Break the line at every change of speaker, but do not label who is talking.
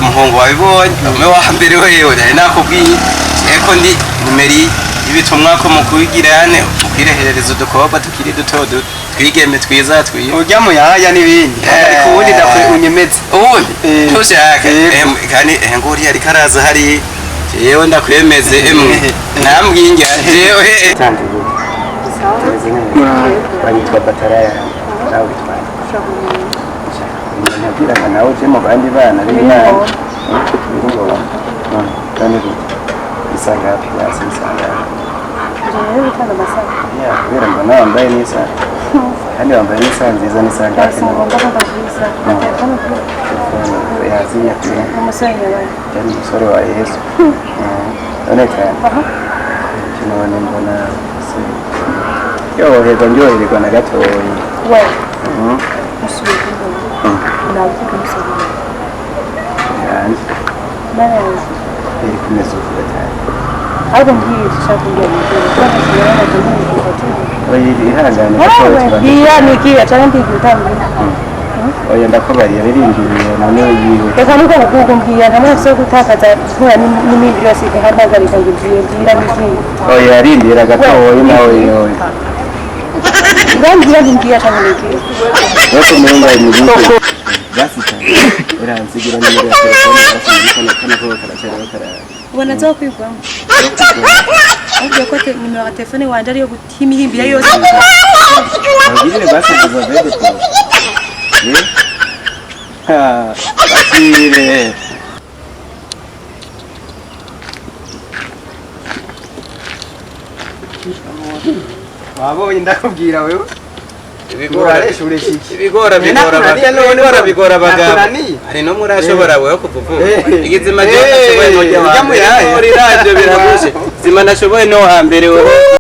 muhungu wabibonye umwe wa mbere wewe nari nakubwiye eko ndi numeri ibitumwa ko mukugirane ukwirehereza udukobwa tukiri duto twigeme twiza twiye
urya muyaya n'ibindi ariko ubundi ndakwe unyemeze
ubundi tushaka kandi nguri yari karaza hari yewe ndakwemeze emwe nambwinge jewe
bayitwa bataraya nawe bitwaye nabwiraga nawe uje mu bandi bana b'imana none isanga hafi yasi isanga kubera mbona wambaye n'isaha kandi wambaye n'isaha nziza n'isaha hafi yaziye yari umusore wa yesu none cyane none mbona ndyoherwa na gatoya iri kumeza uvuga cyane
ariko ngiye ushaka kujya
ihangane
iya nikiya cyane ndigutambira
oya ndakubariye ririmbiriye none yiwe
reka nuko kukumbwira ntamwe so gutakaza kuba n'imindi yose ihagarika ngo ngira n'ikindi
oya rindira gatoya nawe yowe
ngira ngiye cyane nikiya
wese mwenga imigiko basi uransigira nimero ya telefone basi kana ko karacyara
ubona zo kwigwamo ahubwo ko nimero ya telefone wanje ariyo gutimihimbira yose
ngire basi kuza vede ko basire wabonye ndakubwira wewe
bigora abagabo hari no murashobora wewe kuvuga igizima cyo nashoboye no jya muri radio biragushe zima nashoboye no hambere wewe